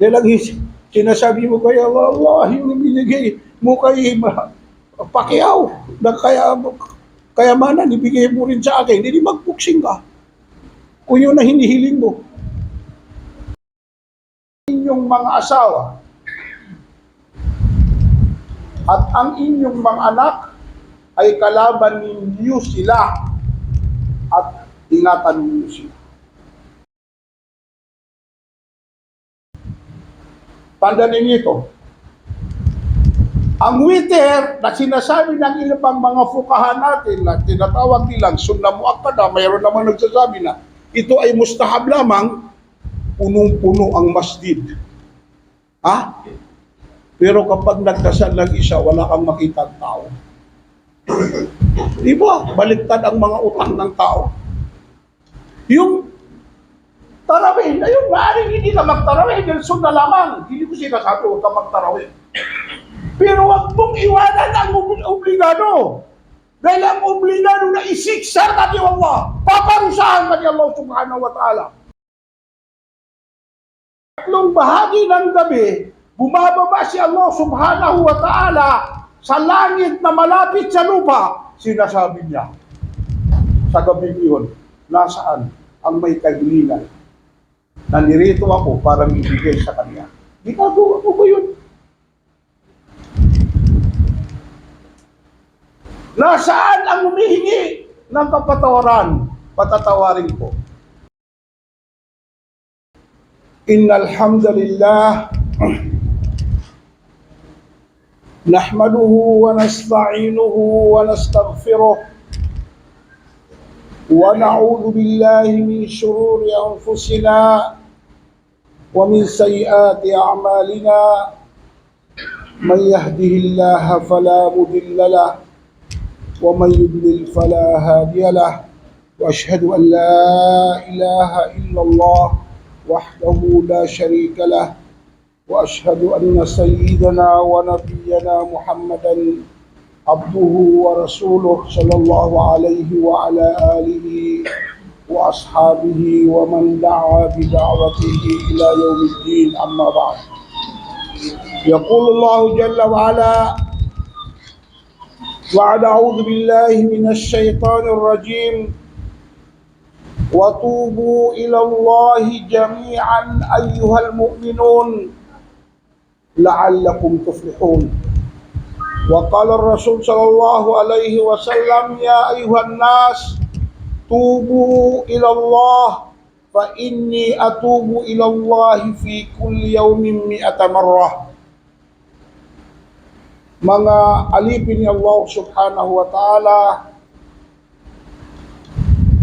Dahil ang sinasabi mo kay Allah, Allah, yung binigay mo kay Pacquiao, na kayamanan, ibigay mo rin sa akin, hindi magpuksing ka. Kung yun na hinihiling mo. Inyong mga asawa at ang inyong mga anak ay kalaban ninyo sila at ingatan ninyo sila. Tandaan ninyo ito. Ang witr na sinasabi ng ilang mga fukahan natin na tinatawag nilang sunnah muakkada, mayroon naman nagsasabi na ito ay mustahab lamang, punong-puno ang masjid. Ha? Pero kapag nagdasal lang isa, wala kang makita ng tao. Di ba? Baliktad ang mga utang ng tao. Yung tarawih, na yung maaaring hindi ka magtarawih, dahil sunna lamang. Hindi ko sinasabi, huwag ka magtarawih. Pero wag mong iwanan ang obligado. Dahil ang obligado na isiksa ka ni Allah, paparusahan ka ni Allah subhanahu wa ta'ala. Tatlong bahagi ng gabi, bumababa si Allah subhanahu wa ta'ala sa langit na malapit sa lupa. Sinasabi niya, sa gabi yun, nasaan ang may kahilingan? Nandirito ako para ibigay sa kanya. Ginagawa ko ba yun? Nasaan ang humihingi ng kapatawaran? Patatawarin ko. Innal hamdalillah nahmaduhu wa nasta'inuhu wa nastaghfiruh wa na'udzu billahi min shururi anfusina wa min sayyiati a'malina man yahdihillahu fala mudilla lahu ومن يضلل فلا هادي له واشهد ان لا اله الا الله وحده لا شريك له واشهد ان سيدنا ونبينا محمدا عبده ورسوله صلى الله عليه وعلى اله واصحابه ومن دعا بدعوته الى يوم الدين. اما بعد، يقول الله جل وعلا: وَعَدَ أَعُوذُ بِاللَّهِ مِنَ الشَّيْطَانِ الرَّجِيمِ وَتُوبُوا إِلَى اللَّهِ جَمِيعًا أَيُّهَا الْمُؤْمِنُونَ لَعَلَّكُمْ تُفْلِحُونَ. وقال الرسول صلى الله عليه وسلم: يا أيها الناس توبوا إلى الله فإني أتوب إلى الله في كل يوم 100 مرة. Mga alipin ni Allah subhanahu wa ta'ala,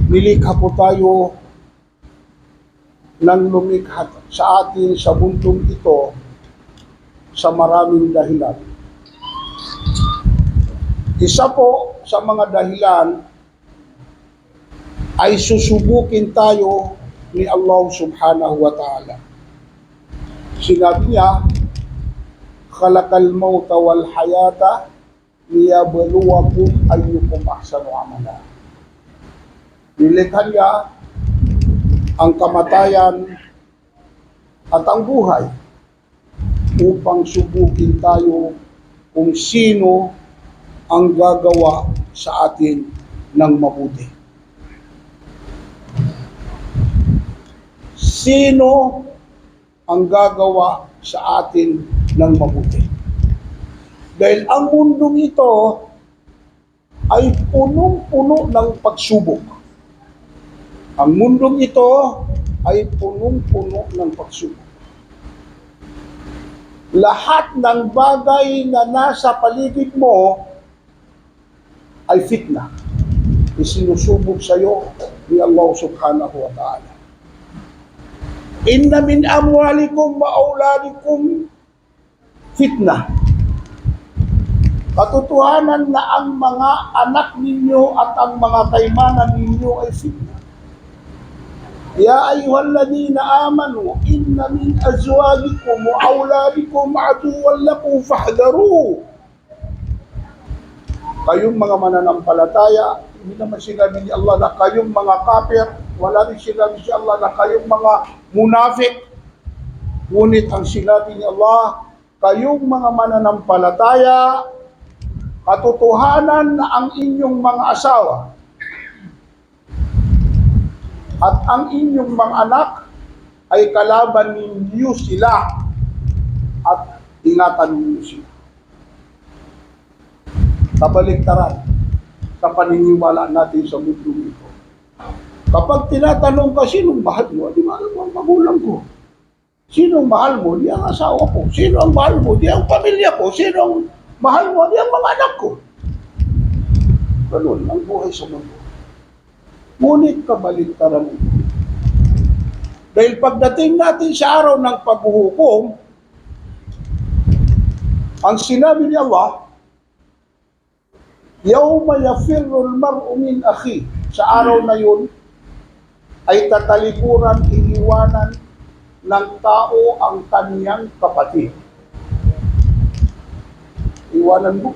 nilikha po tayo ng lumikha sa atin sa mundong ito sa maraming dahilan. Isa po sa mga dahilan ay susubukin tayo ni Allah subhanahu wa ta'ala. Sinabi niya, khalaqal mauta wal hayata liyabluwakum ayyukum ahsanu amala. Nilikha niya ang kamatayan at ang buhay upang subukin tayo kung sino ang gagawa sa atin ng mabuti. Sino ang gagawa sa atin ng mabuti. Dahil ang mundong ito ay punong-puno ng pagsubok. Ang mundong ito ay punong-puno ng pagsubok. Lahat ng bagay na nasa paligid mo ay fitna. Isinusubok sa iyo ni Allah subhanahu wa ta'ala. Inna min amwalikum wa auladikum fitnah. Katotohanan na ang mga anak ninyo at ang mga kaymanan ninyo ay fitnah. Ya ayyuhalladhina amanu inna min azwajikum wa auladikum aduwwan lakum fahdharuhu. Kayong mga mananampalataya, hindi naman sinabi ni Allah na kayong mga kafir, wala rin sinabi si Allah na kayong mga munafik. Ngunit ang sinabi ni Allah, kayong mga mananampalataya, katotohanan na ang inyong mga asawa at ang inyong mga anak ay kalaban ninyo sila at ingatan ninyo sila. Kabaliktaran sa paniniwala natin sa mundo ito. Kapag tinatanong ka, sinong mahal mo? Di mahal mo ang magulang ko. Sinong mahal mo? Di ang asawa ko. Sino ang mahal mo? Di ang pamilya ko. Sino ang mahal mo? Di ang mga anak ko. Ganun ang buhay sa mundo. Ngunit kabaliktaran ito. Dahil pagdating natin sa araw ng paghuhukom, ang sinabi ni Allah, Yawma yafirru al-mar'u min akhi. Sa araw na yun, ay tatalikuran, iiwanan ng tao ang kaniyang kapatid. Iwanan mo,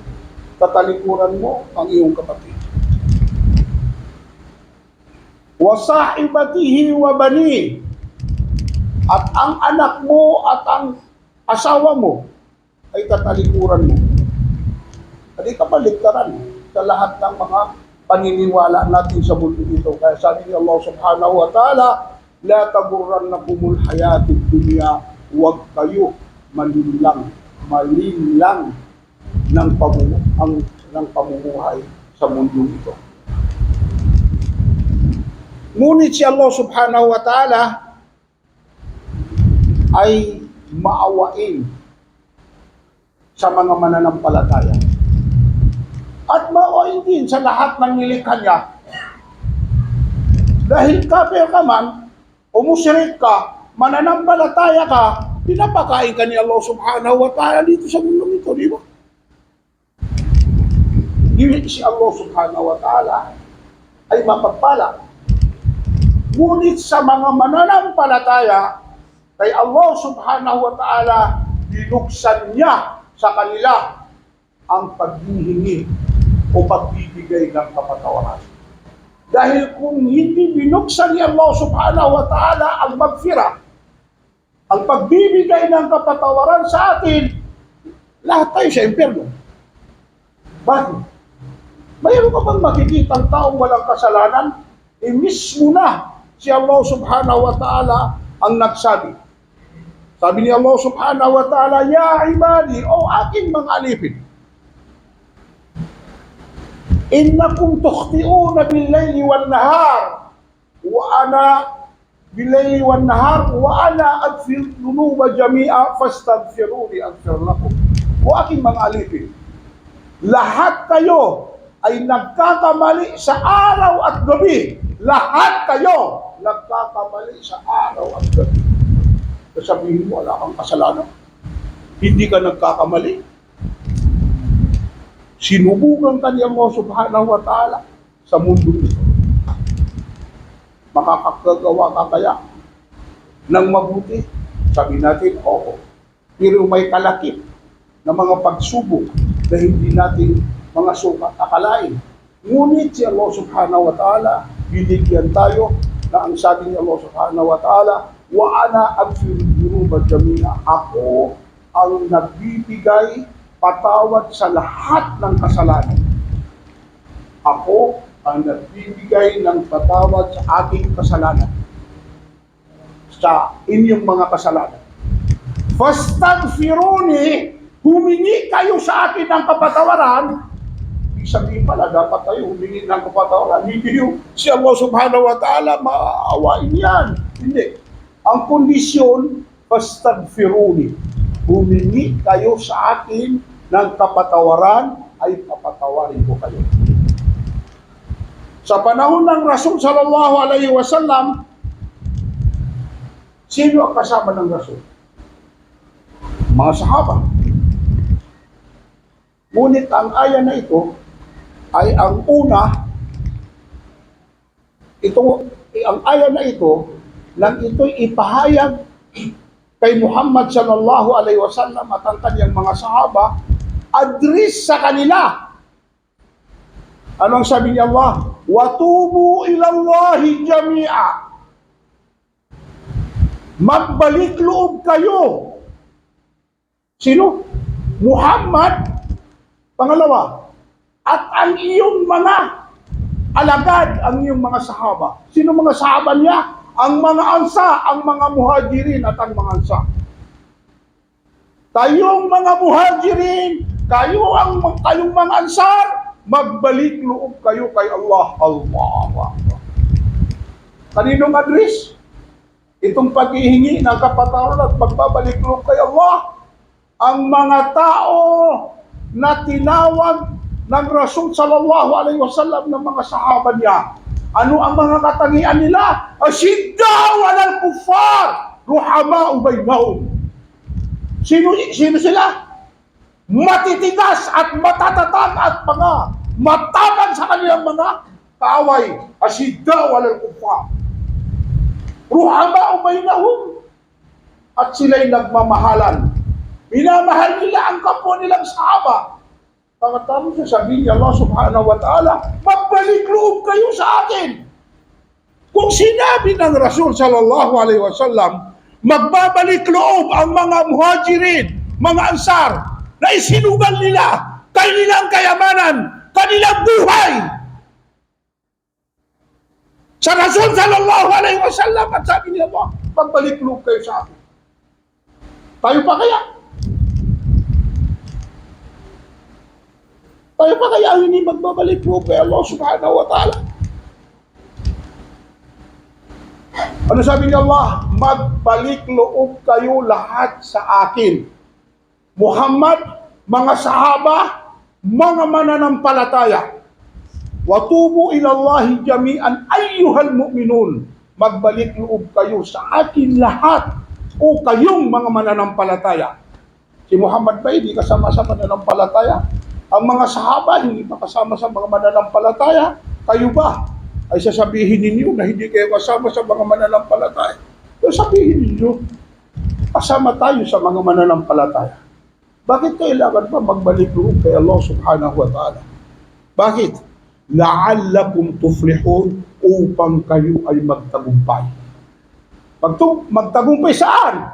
tatalikuran mo ang iyong kapatid. Wa sahibatihi wa bani. At ang anak mo at ang asawa mo ay tatalikuran mo. Hindi kabaliktaran sa lahat ng mga paniniwala natin sa mundo ito. Kaya sabi ni Allah subhanahu wa ta'ala, la tagurrannakumul hayatid dunya, huwag kayo malinlang ng pamumuhay sa mundo ito. Ngunit si Allah subhanahu wa ta'ala ay maawain sa mga mananampalataya. At maawain din sa lahat ng nilikha niya. Dahil kafir ka man, o musyrik ka, mananampalataya ka, pinapakain ka ni Allah subhanahu wa ta'ala dito sa mundo ito, di ba? Si Allah subhanahu wa ta'ala ay mapagpala. Ngunit sa mga mananampalataya, kay Allah subhanahu wa ta'ala, binuksan niya sa kanila ang paghihingi o pagbibigay ng kapatawaran. Dahil kung hindi binuksan ni Allah subhanahu wa ta'ala ang magfira, ang pagbibigay ng kapatawaran sa atin, lahat tayo sa impyerno. Bakit? Mayroon ka bang makikitang taong walang kasalanan? Mismo na si Allah subhanahu wa ta'ala ang nagsabi. Sabi ni Allah subhanahu wa ta'ala, Ya ibadi, o aking mga alipin, innakum tukhti'una bil-layli wan-nahar wa ana bil-layli wan-nahar wa ana aghfiru dhunuba jami'a fastaghfiruni aghfir lakum. O aking mga alipin, lahat kayo ay nagkakamali sa araw at gabi. Lahat kayo nagkakamali sa araw at gabi. Sabihin mo, wala kang kasalanan. Hindi ka nagkakamali. Sinubukan ka ni Allah subhanahu wa ta'ala sa mundo ito. Makakagawa ka kaya ng mabuti? Sabi natin, oo. Pero may kalakip na mga pagsubok na hindi natin mga sukat akalain. Ngunit si Allah subhanahu wa ta'ala, binigyan tayo na ang sabi ni Allah subhanahu wa ta'ala, wa ana aghfiru dhunuba jami'a. Ako ang nagbibigay patawad sa lahat ng kasalanan. Ako ang nagbibigay ng patawad sa aking kasalanan. Sa inyong mga kasalanan. Fastaghfiruni, humingi kayo sa akin ng kapatawaran. Ibig sabihin pala, dapat tayo humingi ng kapatawaran. Hindi yung si Allah subhanahu wa ta'ala maaawain yan. Hindi. Ang kondisyon, fastaghfiruni. Humingi kayo sa akin ng kapatawaran, ay kapatawarin ko kayo. Sa panahon ng Rasul sallallahu alaihi wasallam, sino ang kasama ng Rasul? Mga sahaba. Ngunit ang aya na ito ay ang una, ang aya na ito, nang ito'y ipahayag kay Muhammad sallallahu alaihi wasallam at ang kanyang mga sahaba, address sa kanila. Anong sabi ni Allah? Wa tubu ila Allahi jami'a. Magbalik loob kayo. Sino? Muhammad. Pangalawa, at ang iyong mga alagad, ang iyong mga sahaba. Sino mga sahaba niya? Ang mga ansa, ang mga muhajirin at ang mga ansa. Kayong mga muhajirin, kayong mga ansar, magbalik loob kayo kay Allah. Allah. Kaninong address? Itong paghihingi ng kapatawaran at pagbabalik loob kay Allah, ang mga tao na tinawag ng Rasul sallallahu alaihi wasallam ng mga sahaba niya. Ano ang mga katangian nila? Ashiddaw alal kuffar, ruhama'u bainahum. Sino sila? Matitigas at matatatag at mga matapang sa kanilang mga kaaway. Ashiddaw alal kuffar, ruhama'u bainahum. At sila'y nagmamahalan. Minamahal nila ang kapwa nilang sahaba. Pagkatapos sabihin niya Allah subhanahu wa ta'ala, magbalik loob kayo sa akin. Kung sinabi ng Rasul sallallahu alaihi wasallam, magbabalik loob ang mga muhajirin, mga ansar, na isinugal nila, kanilang kayamanan, kanilang buhay. Sa Rasul sallallahu alaihi wasallam, at sabi niya Allah, magbalik loob kayo sa akin. Tayo pa kaya? Tayo pa kaya hindi magbabalik loob kay Allah subhanahu wa ta'ala? Ano sabi ni Allah? Magbalik loob kayo lahat sa akin. Muhammad, mga sahaba, mga mananampalataya. Watubu ilallahi jami'an ayyuhal mu'minun. Magbalik loob kayo sa akin lahat o kayong mga mananampalataya. Si Muhammad ba hindi kasama sa mananampalataya? Ang mga sahaba hindi pa kasama sa mga mananampalataya? Kayo ba ay sasabihin ninyo na hindi kayo kasama sa mga mananampalataya? So sabihin ninyo, kasama tayo sa mga mananampalataya. Bakit kailangan pa magbalik loob kay Allah subhanahu wa ta'ala? Bakit? La'allakum tuflihun, upang kayo ay magtagumpay. Magtagumpay saan?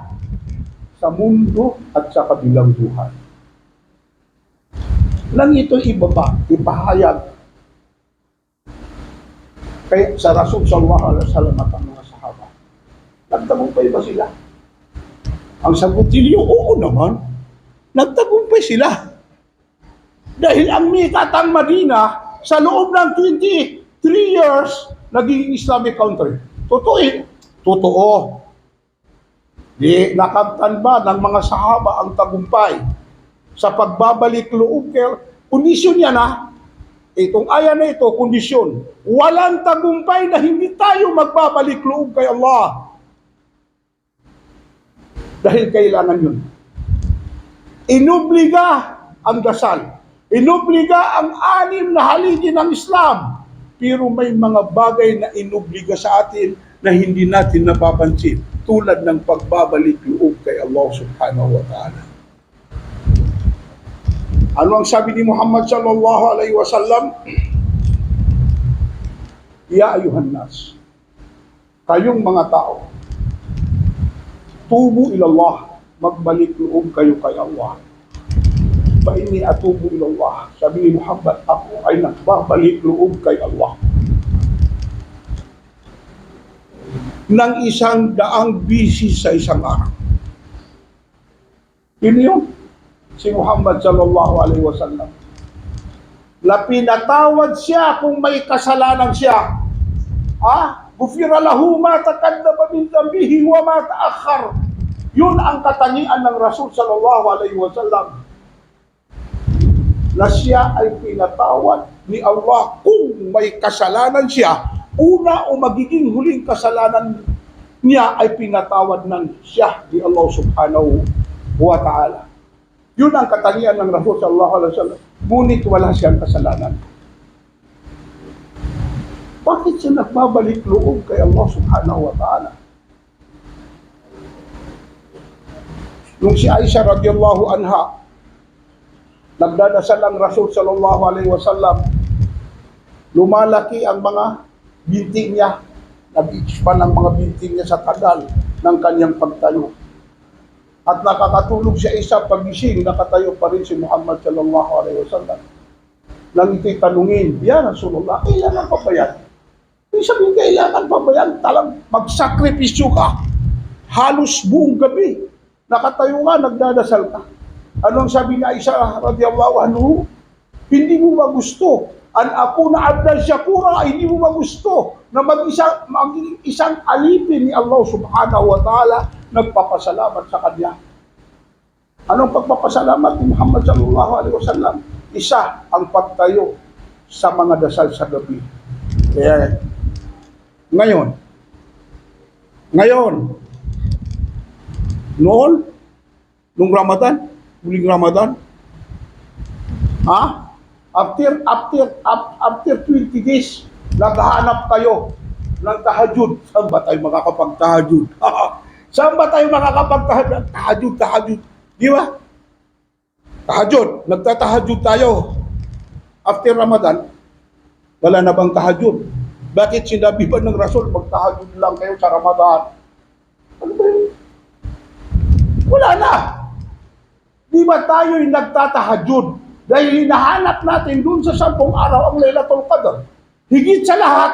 Sa mundo at sa kabilang buhay. Nang ito ibaba, ipahayag kaya sa Rasul sallallahu alaihi wasallam at ang mga sahaba. Nagtagumpay ba sila? Ang sagot nila, oo naman. Nagtagumpay sila. Dahil ang Mikatang Madina, sa loob ng 23 years, naging Islamic country. Totoo. Di nakamtan ba ng mga sahaba ang tagumpay sa pagbabalik loob kay kondisyon yan ha. Itong aya na ito, kondisyon. Walang tagumpay na hindi tayo magbabalik loob kay Allah. Dahil kailangan yun. Inobliga ang dasal. Inobliga ang 6 na haligi ng Islam. Pero may mga bagay na inobliga sa atin na hindi natin napapansin. Tulad ng pagbabalik loob kay Allah subhanahu wa ta'ala. Ano ang sabi ni Muhammad sallallahu alaihi wasallam? Ya ayuhan nas, kayong mga tao, tubu ilallah, magbalik loob kayo kay Allah. Fa inni atubu ilallah. Sabi ni Muhammad, ako ay nagbabalik loob kay Allah. Nang 100 bisi sa isang araw. Yun yun. Si Muhammad sallallahu alaihi wasallam. Na pinatawad siya kung may kasalanan siya. Gufira lahu ma taqaddama min dhanbihi wa ma ta'akhkhar. Yun ang katangian ng Rasul sallallahu alaihi wasallam. Na siya ay pinatawad ni Allah kung may kasalanan siya. Una o magiging huling kasalanan niya ay pinatawad ng siya ni Allah subhanahu wa ta'ala. Yun ang katangian ng Rasul sallallahu alaihi wasallam. Ngunit wala siyang kasalanan. Bakit siya nagbabalik loob kay Allah subhanahu wa ta'ala? Nung si Aisha radiyallahu anha, nagdadasal ang Rasul sallallahu alaihi wasallam, lumalaki ang mga binti niya, nag-expand ang mga binti niya sa tagal. ng kanyang pagtayo. At nakakatulog siya isa pagising, nakatayo pa rin si Muhammad sallallahu alaihi wasallam. Nang ito'y tanungin, "Ya Rasulullah, kailangan pa ba yan?" Ibig sabihin, kailangan pa ba yan? Talang magsakripisyo ka. Halos buong gabi. Nakatayo ka, nagdadasal ka. Anong sabi ni Aisha radhiyallahu anhu? Hindi mo ba gusto an ako na abdan syakura, hindi mo ba gusto na maging isang alipin ni Allah subhanahu wa ta'ala, nagpapasalamat sa kanya? Anong pagpapasalamat ni Muhammad sallallahu alaihi wasallam? Isa, ang pagtayo sa mga dasal sa gabi. Kaya, ngayon, nung Ramadan, huling Ramadan, after 20 days, naghahanap kayo ng tahajud. Saan ba tayo makakapag-tahajud? Saan ba tayo makakapag-tahajud? Tahajud. Di ba? Tahajud. Nagtatahajud tayo. After Ramadan, wala na bang tahajud? Bakit sinabi ba ng Rasul, magtahajud lang kayo sa Ramadan? Ano ba yun? Wala na. Di ba tayo'y nagtatahajud? Dahil hinahanap natin dun sa 10 araw ang Laylatul Qadr. Higit sa lahat,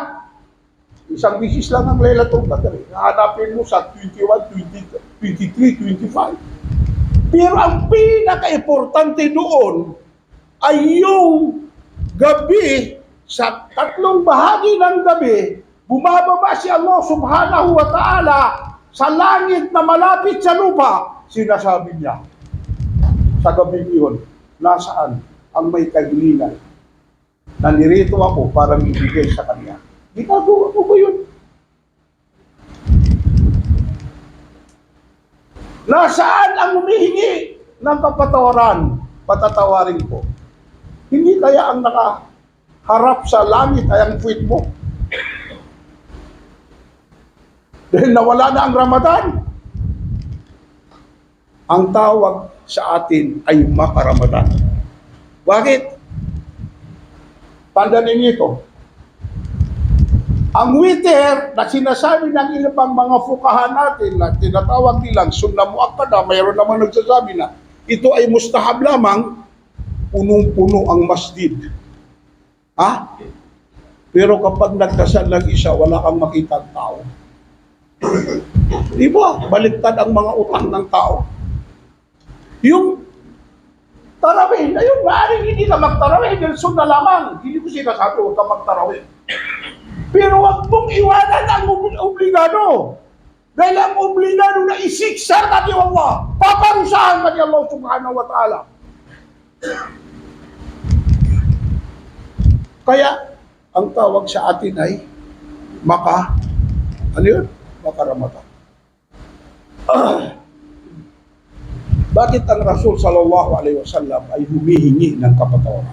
isang bisis lang ang Laylatul Qadr. Hahanapin mo sa 21, 20, 23, 25. Pero ang pinaka-importante doon ay yung gabi, sa 3 bahagi ng gabi, bumababa si Allah subhanahu wa ta'ala sa langit na malapit sa lupa. Sinasabi niya, sa gabi iyon, nasaan ang may kahilingan? Nanirito ako para ibigay sa kanya. Ginagawa ko ba yun? Nasaan ang humihingi ng kapatawaran? Patatawarin ko. Hindi kaya ang nakaharap sa langit ay ang puwit mo? Dahil nawala na ang Ramadan. Ang tawag sa atin ay makaramadan. Bakit? Tandaan ninyo ito. Ang witr na sinasabi ng ilang mga fuqaha natin na tinatawag nilang sunnah muakkada, mayroon naman nagsasabi na ito ay mustahab lamang, punong-puno ang masjid. Pero kapag nagdasal lang isa, wala kang makita ang tao. Di ba? Baliktad ang mga utang ng tao. Yung tarawih, na yung maaaring hindi ka magtarawih, dahil sunnah lamang. Hindi ko sinasabi, huwag ka magtarawih. Pero wag mong iwanan ang obligado. Dahil ang obligado na isiksa ka ni Allah, paparusahan ka ni Allah subhanahu wa ta'ala. Kaya, ang tawag sa atin ay makaramadan. Bakit ang Rasul sallallahu alaihi wasallam ay humihingi ng kapatawaran?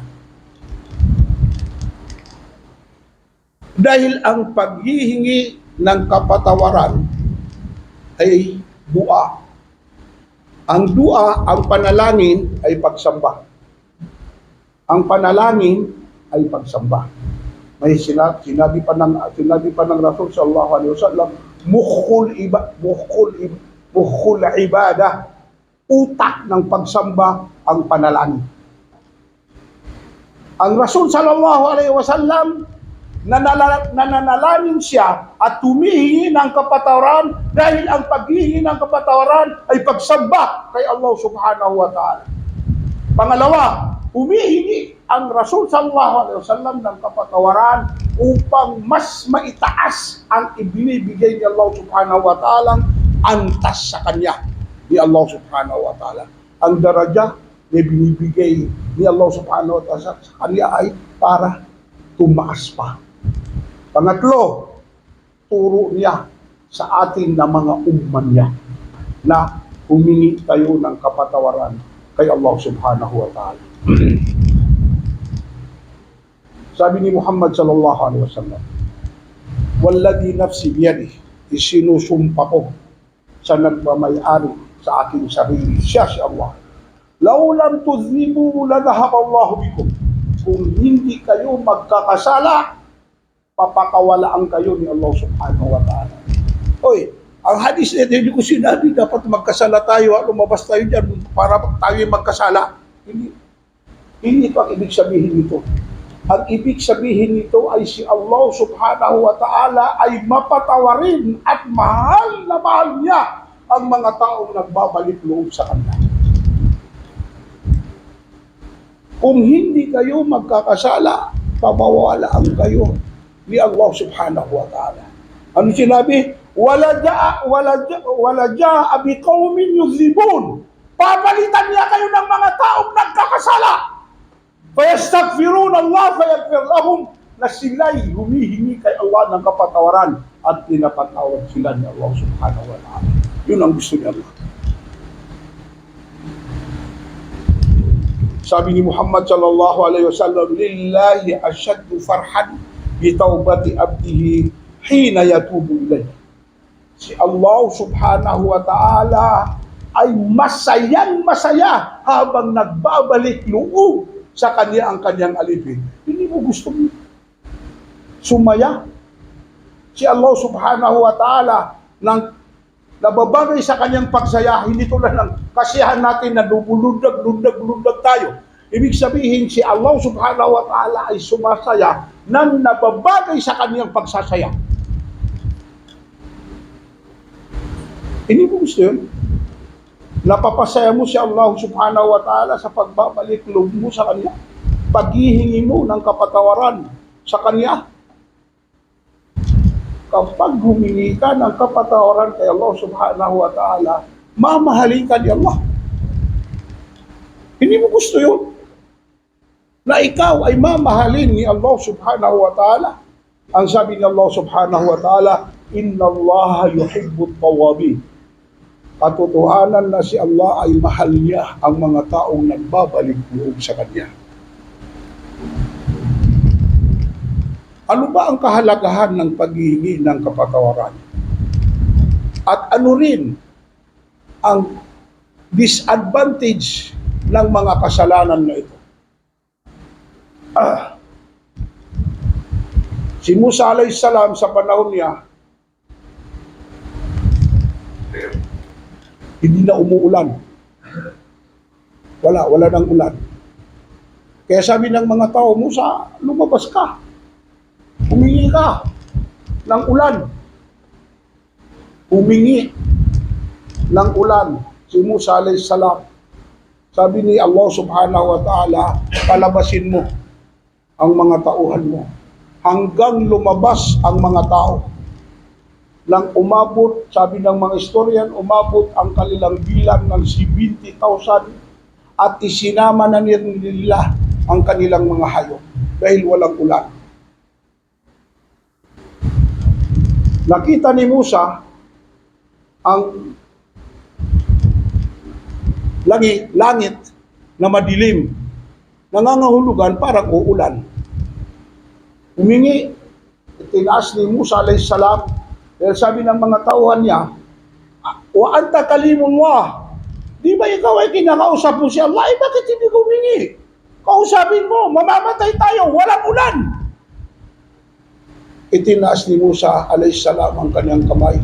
Dahil ang paghihingi ng kapatawaran ay dua. Ang dua, ang panalangin ay pagsamba. Ang panalangin ay pagsamba. May sinabi pa ng Rasul sallallahu alaihi wasallam, mukhul ibadah, utak ng pagsamba ang panalangin. Ang Rasul sallallahu alaihi wasallam nananalangin siya at humihingi ng kapatawaran dahil ang paghihingi ng kapatawaran ay pagsamba kay Allah subhanahu wa ta'ala. Pangalawa, humihingi ang Rasul sallallahu alaihi wasallam ng kapatawaran upang mas maitaas ang ibinibigay ni Allah subhanahu wa ta'ala antas sa kanya ni Allah subhanahu wa ta'ala. Ang daraja na binibigay ni Allah subhanahu wa ta'ala sa kanya ay para tumaas pa. Pangatlo, turo niya sa atin na mga umman niya na humingi tayo ng kapatawaran kay Allah subhanahu wa ta'ala. Sabi ni Muhammad sallallahu alaihi wasallam, "Walladhi nafsi biyadihi," isinusumpa ko sa nagmamayari sa aking sarili, siya si Allah. "Law lam tuznibu ladhahaba Allahu bikum." Kung hindi kayo magkakasala, papakawalaan kayo ni Allah subhanahu wa ta'ala. Oy, Ang hadis na hindi ko sinabi, dapat magkasala tayo, lumabas tayo dyan para tayo magkasala. Hindi. Hindi ito ang ibig sabihin nito. Ang ibig sabihin nito ay si Allah subhanahu wa ta'ala ay mapatawarin at mahal na mahal niya ang mga taong nagbabalik loob sa Kanya. Kung hindi kayo magkakasala, pabawalaan kayo ni Allah subhanahu wa ta'ala. Ano sinabi? Wala ja'a biqaumin yuzibun. Papalitan niya kayo ng mga taong nagkakasala. Fayastaghfiruna Allah fayaghfir lahum, na sila'y humihingi kay Allah ng kapatawaran at pinapatawad sila ni Allah subhanahu wa ta'ala. Yun ang gusto ni Allah. Sabi ni Muhammad sallallahu alaihi wasallam, lillahi ashaddu farhan bi taubati abdihi hina yatubu ilayhi. Si Allah subhanahu wa ta'ala ay masayang-masaya habang nagbabalik loob sa Kanya ang Kanyang alipin. Hindi mo gusto sumaya? Si Allah subhanahu wa ta'ala nang nababagay sa Kanyang pagsaya, hindi tulad ng kasiyahan natin na lundag tayo. Ibig sabihin, si Allah subhanahu wa ta'ala ay sumasaya nang nababagay sa Kanyang pagsasaya. Hindi mo gusto yun? Napapasaya mo si Allah subhanahu wa ta'ala sa pagbabalik loob mo sa Kanya. Paghihingi mo ng kapatawaran sa Kanya. Kapag humingi ka ng kapatawaran kay Allah subhanahu wa ta'ala, mamahalin ka ni Allah. Hindi mo gusto yun? Na ikaw ay mamahalin ni Allah subhanahu wa ta'ala. Ang sabi ni Allah subhanahu wa ta'ala, inna Allah yuhibbut tawabin. Katotohanan na si Allah ay mahal niya ang mga taong nagbabalik loob sa Kanya. Ano ba ang kahalagahan ng paghihingi ng kapatawaran? At ano rin ang disadvantage ng mga kasalanan na ito? Si Musa alayhis salam sa panahon niya, hindi na umuulan. Wala nang ulan. Kaya sabi ng mga tao, Musa, lumabas ka. Humingi ka ng ulan. Humingi ng ulan si Musa alayhis salam. Sabi ni Allah subhanahu wa ta'ala, palabasin mo ang mga tauhan mo hanggang lumabas ang mga tao. Nang umabot, sabi ng mga historian, umabot ang kanilang bilang ng 70,000 at isinama na nila ang kanilang mga hayop dahil walang ulan. Nakita ni Musa ang langit na madilim, nangangahulugan parang uulan. Humingi, itinaas ni Musa alayhis salam. Dahil sabi ng mga tauhan niya, wa anta kalimullah. Di ba ikaw ay kinakausap mo si Allah? Eh, bakit hindi ka humingi? Kausapin mo, mamamatay tayo, walang ulan. Itinaas ni Musa alayhis salam ang kanyang kamay.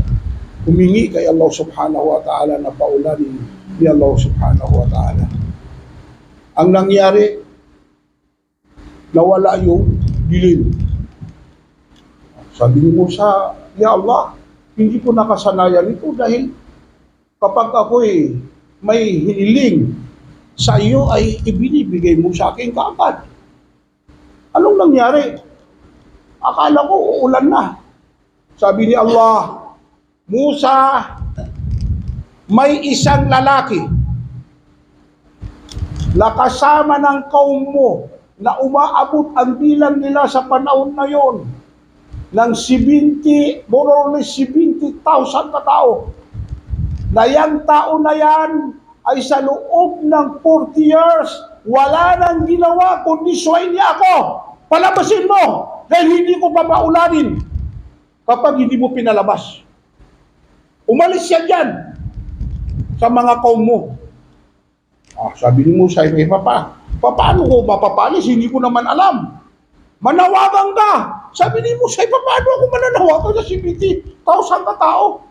Humingi kay Allah subhanahu wa ta'ala na paulanin ni Allah subhanahu wa ta'ala. Ang nangyari, nawala yung dilim. Sabi ni Musa, Ya Allah, hindi ko nakasanayan ito dahil kapag ako'y may hiniling sa iyo ay ibinibigay mo sa akin kaagad. Anong nangyari? Akala ko uulan na. Sabi ni Allah, Musa, may isang lalaki na kasama ng kaum mo na umaabot ang bilang nila sa panahon na yon ng 70, more or less 70,000 katao. Na yang tao na yan ay sa loob ng 40 years, wala nang ginawa kundi suwain niya ako. Palabasin mo dahil hindi ko papaulanin kapag hindi mo pinalabas. Umalis siya dyan sa mga kaum mo. Sabi ni Musa, paano ko mapapalis? Hindi ko naman alam. Manawagan ka. Sabi ni Musa, paano ako mananawagan sa 70,000 katao?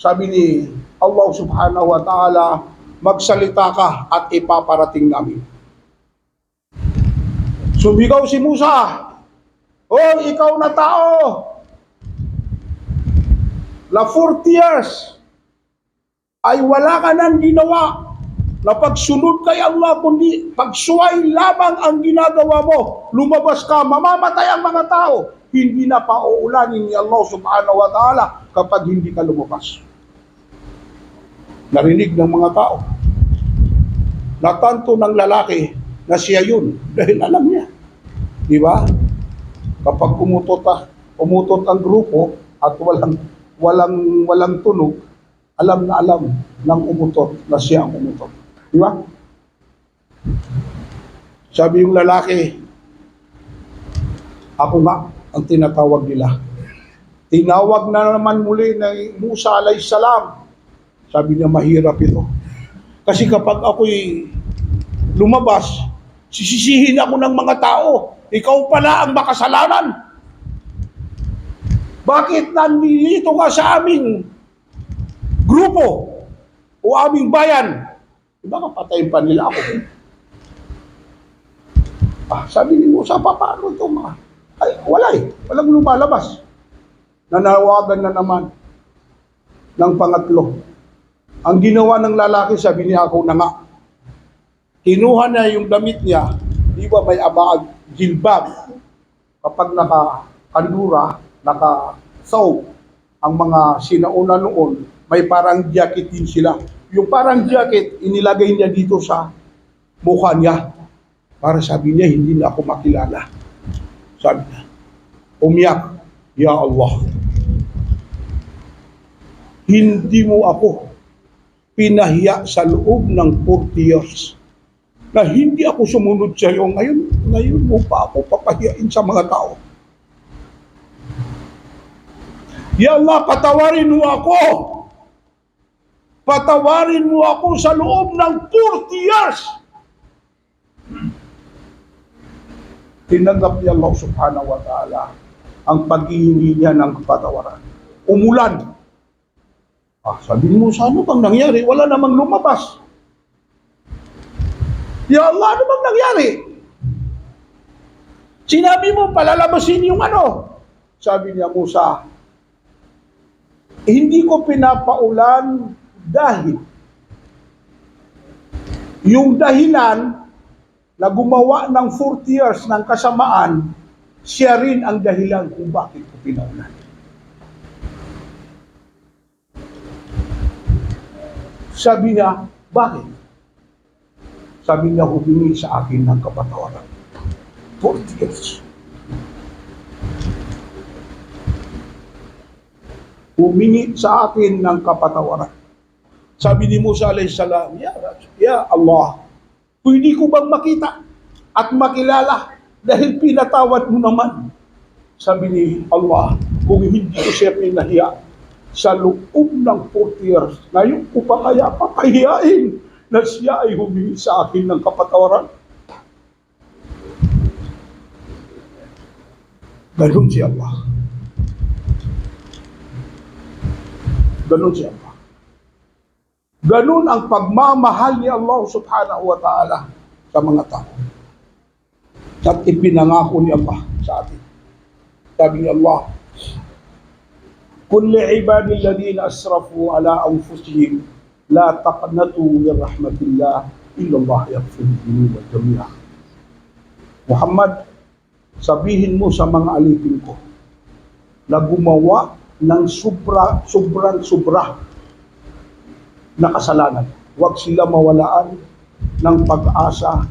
Sabi ni Allah subhanahu wa ta'ala, magsalita ka at ipaparating namin. Sumigaw si Musa, "O ikaw na tao, na 40 years ay wala ka nang ginawa na pagsunod kay Allah, kundi pagsuway lamang ang ginagawa mo. Lumabas ka, mamamatay ang mga tao. Hindi na pauulanin ni Allah subhanahu wa ta'ala kapag hindi ka lumabas." Narinig ng mga tao. Natanto ng lalaki na siya yun dahil alam niya. Di ba? Kapag umutot ang grupo at walang tunog, alam na alam ng umutot na siya ang umutot. Di ba? Sabi yung lalaki, ako nga ang tinatawag nila. Tinawag na naman muli ng Musa alayhis salam. Sabi niya, mahirap ito. Kasi kapag ako'y lumabas, sisisihin ako ng mga tao. Ikaw pala ang makasalanan. Bakit nandito ka sa aming grupo o aming bayan? Baka patayin pa nila ako. Sabi ni Musa, paano ito mga? Ay, walang lumalabas. Nanawagan na naman ng pangatlo. Ang ginawa ng lalaki, sabi niya, ako na nga. Kinuha na yung damit niya, di ba may abaag, jilbab. Kapag naka-kandura, naka-saw, ang mga sinauna noon, may parang jacket din sila. Yung parang jacket, inilagay niya dito sa mukha niya. Para sabi niya, hindi na ako makilala. Sabi niya, umiyak, Ya Allah, hindi mo ako pinahiya sa loob ng 40 years na hindi ako sumunod sa iyo. Ngayon mo pa ako papahiyain sa mga tao. Ya Allah, patawarin mo ako. Patawarin mo ako sa loob ng 40 years. Tinanggap ni Allah subhanahu wa ta'ala ang paghihingi niya ng kapatawaran. Umulan. Sabi mo, ano bang nangyari? Wala namang lumabas. Ya Allah, ano bang nangyari? Sinabi mo, palalabasin yung ano. Sabi niya, Musa, hindi ko pinapaulan dahil yung dahilan na gumawa ng 40 years ng kasamaan, siya rin ang dahilan kung bakit ko pinaulan. Sabi niya, bakit? Sabi niya, humingi sa akin ng kapatawaran. 40 years. Humingi sa akin ng kapatawaran. Sabi ni Musa alayhis salam, Ya Allah, pwede ko bang makita at makilala dahil pinatawad mo naman? Sabi ni Allah, kung hindi ko siya pinahiya sa loob ng 40 years, ngayon ko pa kaya papahiyain na siya ay humingi sa akin ng kapatawaran? Ganon si Allah. Ganon si Allah. Ganon ang pagmamahal ni Allah subhanahu wa ta'ala sa mga tao. At ipinangako ni Allah sa atin. Sabi ni Allah, Kul li'ibadi alladhina asrafu ala anfusihim la taqnatu min rahmatillah illa Allah yaghfiru dhunuba jami'an. Muhammad, sabihin mo sa mga alipin ko na gumawa ng sobrang na kasalanan. Huwag sila mawalaan ng pag-asa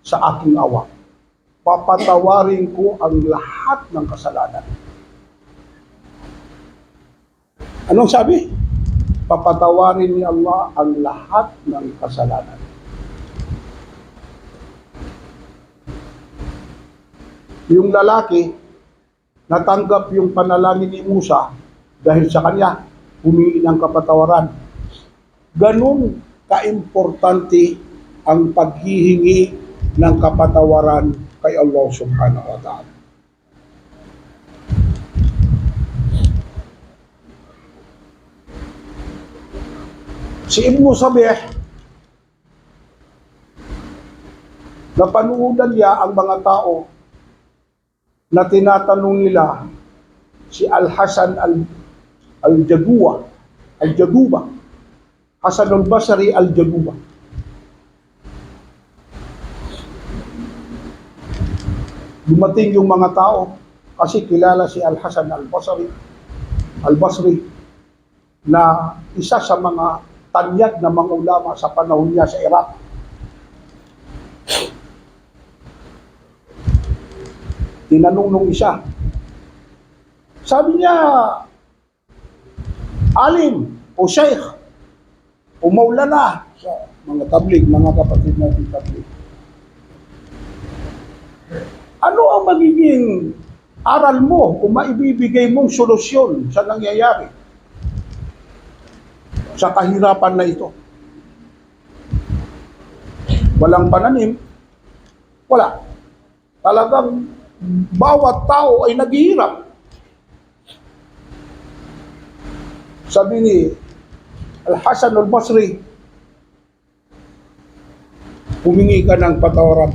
sa aking awa. Papatawarin ko ang lahat ng kasalanan. Anong sabi? Papatawarin ni Allah ang lahat ng kasalanan. Yung lalaki, natanggap yung panalangin ni Musa dahil sa kanya, humingi ng kapatawaran. Ganun kaimportante ang paghihingi ng kapatawaran kay Allah subhanahu wa ta'ala. Si Ibnu Sabih, napanuudan niya ang mga tao na tinatanong nila si Al-Hasan Al-Jaduba, Hasan al-Basri Al-Jaduba. Dumating yung mga tao kasi kilala si Al-Hasan Al-Basri na isa sa mga tanyag na mga ulama sa panahon niya sa Iraq. Tinanong nung isa, sabi niya, alim o sheikh o maulana sa mga tablig, mga kapatid natin tablig, ano ang magiging aral mo o maibibigay mong solusyon sa nangyayari sa kahirapan na ito? Walang pananim, wala. Talagang bawat tao ay naghihirap. Sabi ni Al-Hasan al-Basri, humingi ka ng patawaran.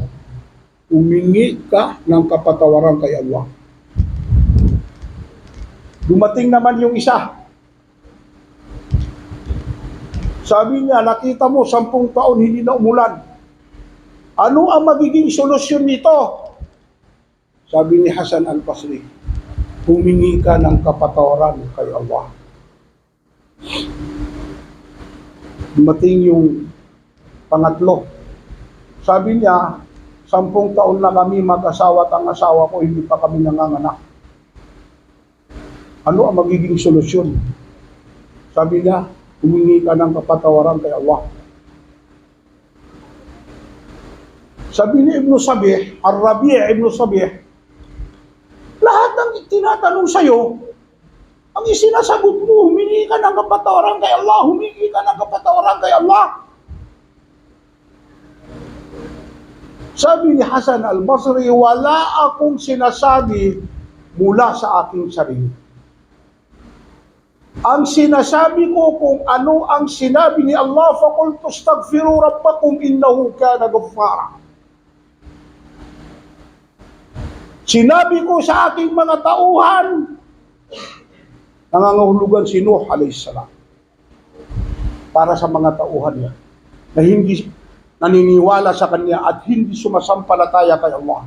Humingi ka ng kapatawaran kay Allah. Dumating naman yung isa. Sabi niya, nakita mo 10 taon hindi na umulan. Ano ang magiging solusyon nito? Sabi ni Hasan al-Basri, humingi ka ng kapatawaran kay Allah. Dumating yung pangatlo. Sabi niya, 10 taon na kami mag-asawa at ang asawa ko hindi pa kami nanganganak. Ano ang magiging solusyon? Sabi niya, humingi ka ng kapatawaran kay Allah. Sabi ni Ibnu Sabih, Ar-Rabi' Ibnu Sabih, lahat ng tinatanong sa'yo, ang isinasagot mo, humingi ka ng kapatawaran kay Allah, humingi ka ng kapatawaran kay Allah. Sabi ni Hasan al-Basri, wala akong sinasabi mula sa aking sarili. Ang sinasabi ko kung ano ang sinabi ni Allah, فَقُلْتُ اسْتَغْفِرُوا رَبَّكُمْ إِنَّهُ كَانَ غَفَّارًا. Sinabi ko sa aking mga tauhan, nangangahulugan si Nuh a.s. para sa mga tauhan niya na hindi naniniwala sa kanya at hindi sumasampalataya kay Allah.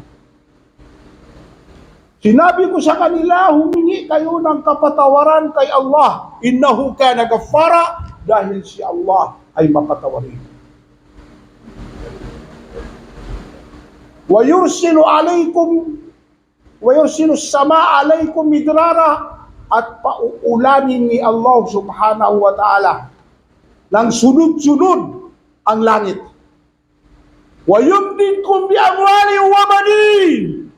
Sinabi ko sa kanila, humingi kayo ng kapatawaran kay Allah. Innahu kana ghaffara, dahil si Allah ay mapatawarin. Wa yursilu as-samaa alaykum midrara, at pauulanin ni Allah subhanahu wa ta'ala ng sunod-sunod ang langit. Wa yumdidkum bi amwalin wa banin,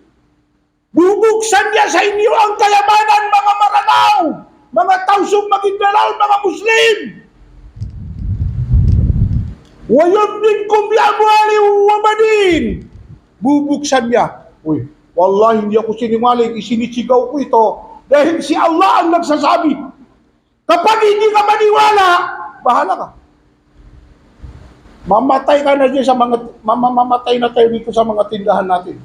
bubuksan niya sa inyo ang kayamanan, mga maranaw, mga tausong Maguindanao, mga Muslim. Wa yumdidkum bi amwalin wa banin, bubuksan niya. Uy, wallahi hindi ako sinungaling, isinisigaw ko ito dahil si Allah ang nagsasabi. Kapag hindi ka maniwala, bahala ka. Mamatay ka na dyan sa mga, mamamatay na tayo dito sa mga tindahan natin.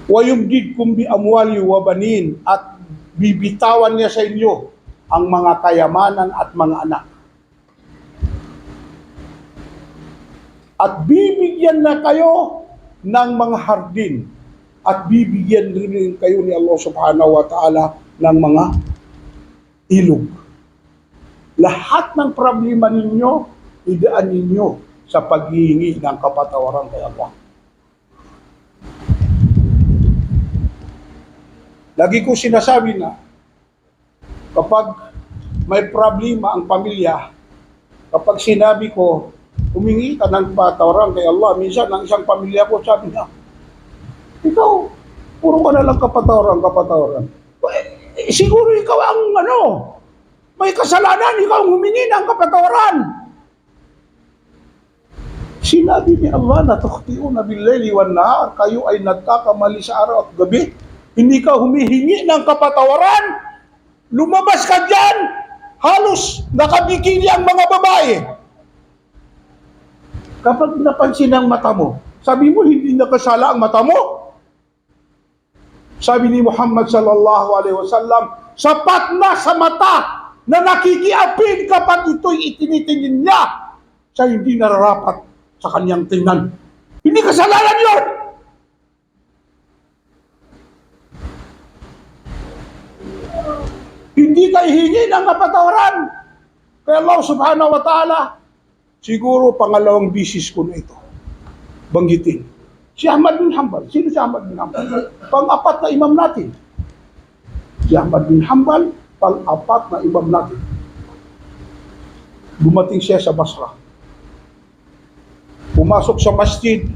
Wa yumdidkum bi amwali wa banin, at bibitawan niya sa inyo ang mga kayamanan at mga anak. At bibigyan na kayo ng mga hardin, at bibigyan rin kayo ni Allah subhanahu wa ta'ala ng mga ilog. Lahat ng problema ninyo, idaan ninyo sa paghihingi ng kapatawaran kay Allah. Lagi ko sinasabi na, kapag may problema ang pamilya, kapag sinabi ko, humingi ka ng kapatawaran kay Allah, minsan ang isang pamilya ko sabi na, ikaw, puro ka na lang kapatawaran. Siguro ikaw ang may kasalanan, ikaw ang humingi ng kapatawaran. Sinabi ni Allah na tukhti'una bil-laili wan nahar, kayo ay nagkakamali sa araw at gabi. Hindi ka humihingi ng kapatawaran, lumabas ka dyan, halos nakabikini ang mga babae. Kapag napansin ng mata mo, sabi mo hindi nakasala ang mata mo. Sabi ni Muhammad sallallahu alaihi wasallam, sapat na sa mata na nakikiapid kapag ito'y itinitingin niya sa hindi nararapat sa kanyang tingnan. Hindi kasalanan yun! Hindi ka ihingi ng kapatawaran. Kaya Allah subhanahu wa ta'ala, siguro pangalawang bisis ko na ito, banggitin. Si Ahmad bin Hanbal. Sino si Ahmad bin Hanbal? Pang-apat na imam natin. Si Ahmad bin Hanbal, pang-apat na imam natin. Dumating siya sa Basra. Pumasok sa masjid.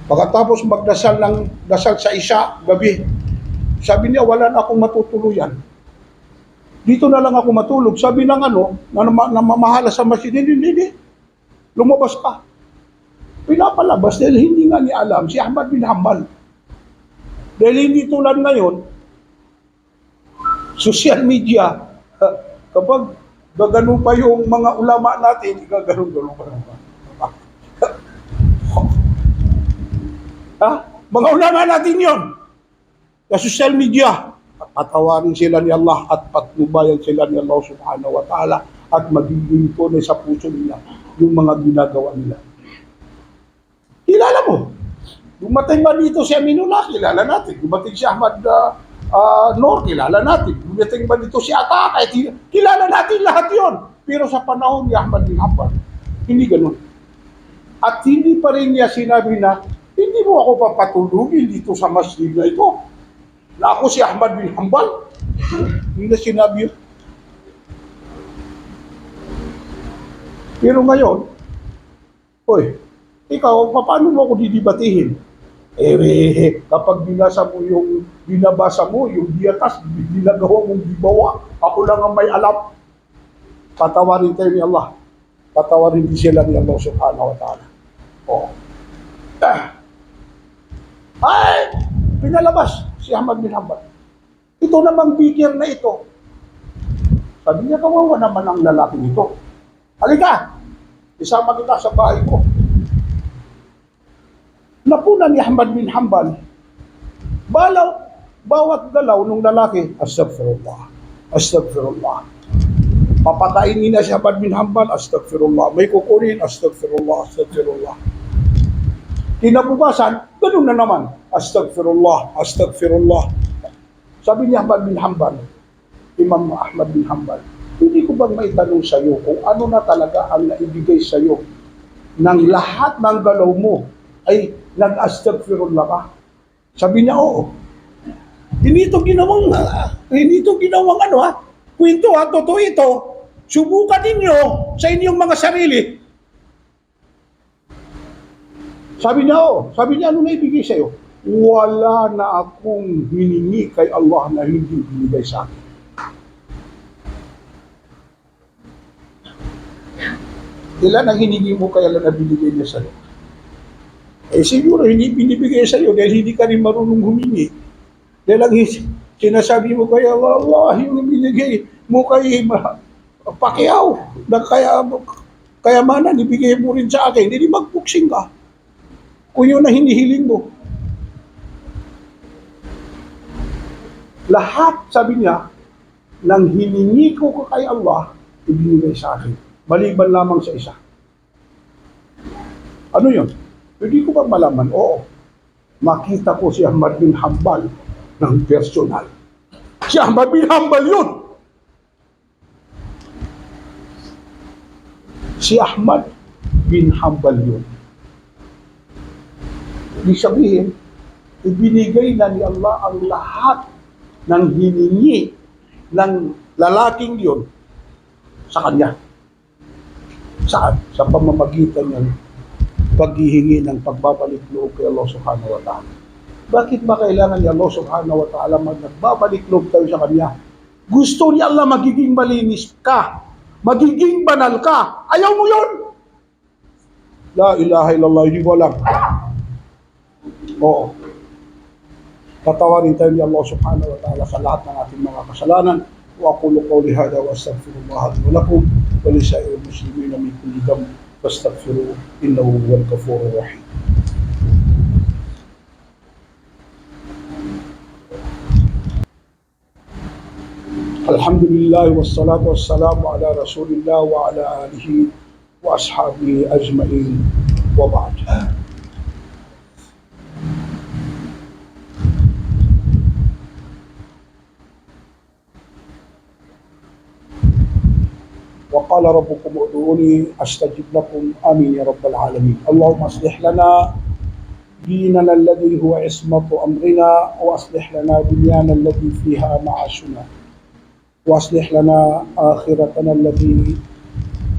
Pagkatapos magdasal ng dasal sa Isya, gabi, sabi niya, wala na akong matutuluyan. Dito na lang ako matulog. Sabi ng namamahala sa masjid, hindi. Lumabas ka. Pinapalabas dahil hindi nga niya alam si Ahmad bin Hanbal. Dahil hindi tulad ngayon, social media, kapag gagano pa yung mga ulama natin, gagano pa naman. Mga ulama natin yon. Sa social media, patawarin sila ni Allah at patnubayan sila ni Allah subhanahu wa ta'ala at magiging tunay sa puso nila yung mga ginagawa nila. Kilala mo. Dumating ba dito si Aminullah, kilala natin. Dumating si Ahmad Noor, kilala natin. Dumating ba dito si Ataka, kilala natin lahat yon. Pero sa panahon ni Ahmad bin Hanbal, hindi ganun. At hindi pa rin niya sinabi na, hindi mo ako papatulugin dito sa masjid na ito. Na ako si Ahmad bin Hanbal. Hindi na sinabi yun. Pero ngayon, ikaw, paano mo ako didibatihin? Kapag binabasa mo yung diyatas, ginagawa mong gibawa, ako lang ang may alam. Patawarin tayo ni Allah. Patawarin din sila ni Allah subhanahu wa ta'ala. Pinalabas si Ahmad bin Hanbal. Ito namang bikir na ito. Sabi niya, kawawa naman ang lalaki nito. Halika, isama kita sa bahay ko. Napunan ni Ahmad bin Hanbal, bawat galaw ng lalaki, astagfirullah, astagfirullah. Papatayin niya si Ahmad bin Hanbal, astagfirullah. May kukunin, astagfirullah, astagfirullah. Kinabukasan, ganun na naman, astagfirullah, astagfirullah. Sabi ni Ahmad bin Hanbal, Imam Ahmad bin Hanbal, hindi ko bang maitanong sa iyo kung ano na talaga ang naibigay sa iyo ng lahat ng galaw mo ay nag-astagfirullah ka? Sabi niya, oo. Hindi ito ginawang kwento totoo ito. Subukan ninyo sa inyong mga sarili. Sabi niya, oo. Sabi niya, ano na ibigay sa iyo? Wala na akong hiningi kay Allah na hindi binigay sa akin. Ilan ang hiningi mo kaya lang na binigay niya sa iyo? Siguro hindi binibigay sa iyo dahil hindi ka rin marunong humingi. Dahil ang sinasabi mo kay Allah, yung binigay mo kay Pacquiao, na kayamanan, ibigay mo rin sa akin, hindi magpuksing ka. Kung yun na hinihiling mo. Lahat, sabi niya, nang hiningi ko kay Allah, ibinigay sa akin. Maliban lamang sa isa. Ano yun? Hindi ko ba malaman? Oo. Makita ko si Ahmad bin Hanbal ng personal. Si Ahmad bin Hanbal yun. Si Ahmad bin Hanbal yun. Ibig sabihin, ibinigay na ni Allah ang lahat ng hiningi ng lalaking yun sa kanya. Saan? Sa pamamagitan ng paghihingi ng pagbabalik loob kay Allah subhanahu wa ta'ala. Bakit ba kailangan ni Allah subhanahu wa ta'ala magbabalik loob tayo sa Kanya? Gusto ni Allah magiging malinis ka, magiging banal ka. Ayaw mo yun! La ilaha illallah, hindi ko alam. Oo. Patawarin tayo ni Allah subhanahu wa ta'ala sa lahat ng ating mga kasalanan. Wa aqulu qawli hadha wa astaghfirullah li wa lakum wa li sa'iril muslimin min kulli dhanb fastaghfiruhu innahu huwal ghafurur rahim. Alhamdulillah wassalatu wassalamu ala rasulillah wa ala alihi wa ashabihi ajma'in wa ba'd. وقال ربكم ادعوني استجب لكم امين يا رب العالمين. اللهم اصلح لنا ديننا الذي هو عصمة امرنا واصلح لنا دنيانا التي فيها معاشنا واصلح لنا اخرتنا التي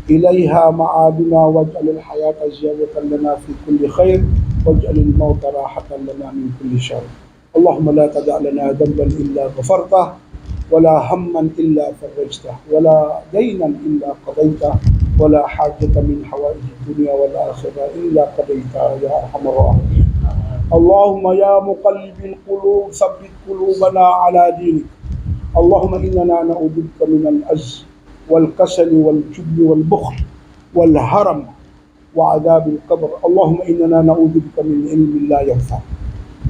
اليها معادنا واجعل الحياة زيادة لنا في كل خير واجعل الموت راحة لنا من كل شر. اللهم لا تدع لنا ذنبا الا غفرته ولا هما إلا فرجته ولا دينا إلا قضيته ولا حاجة من حوائج الدنيا والآخرة إلا قضيتها يا أرحم الراحمين. اللهم يا مقلب القلوب ثبت قلوبنا على دينك. اللهم إننا نعوذ بك من العجز والكسل والجبن والبخل والهرم وعذاب القبر. اللهم إننا نعوذ بك من علم لا ينفع.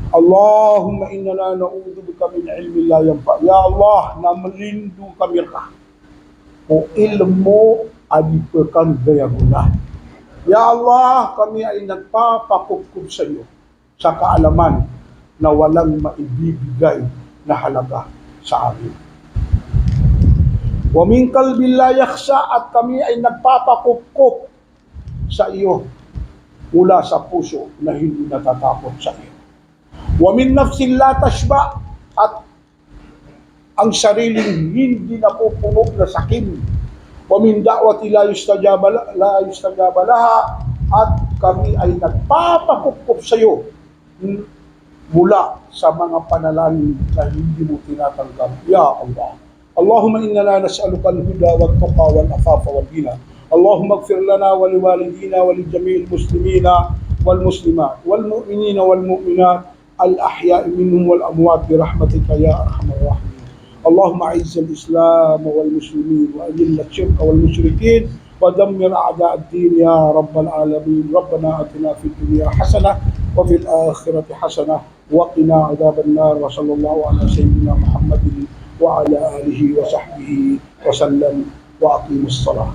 Allahumma innana na'udhu bika min ilmin la yanfa. Ya Allah, na melindu kami ka o ilmu adipakan gaya guna. Ya Allah, kami ay nagpapakupkup sa iyo sa kaalaman na walang maibibigay na halaga sa amin. Wa min qalbin la yakhsha, at kami ay nagpapakupkup sa iyo mula sa puso na hindi natatakot sa iyo. Wa min nafsin la tashba, at ang sariling hindi napupuno na sakim. Wa min da'wati la yustajaba laha, at kami ay nagpapakupkup sa iyo mula sa mga panalangin na hindi mo tinatanggap. Ya Allah. Allahumma innana nas'aluka al-huda wat-tuqa wal-afafa wal-ghina. Allahumma ighfir lana wa liwalidina wa li jami'il muslimina wal muslimat wal mu'minina wal mu'minat الأحياء منهم والأموات برحمتك يا أرحم الراحمين. اللهم أعز الإسلام والمسلمين وأذل الشرك والمشركين ودمر أعداء الدين يا رب العالمين. ربنا آتنا في الدنيا حسنة وفي الآخرة حسنة وقنا عذاب النار. وصلى الله على سيدنا محمد وعلى آله وصحبه وسلم وأقيموا الصلاة.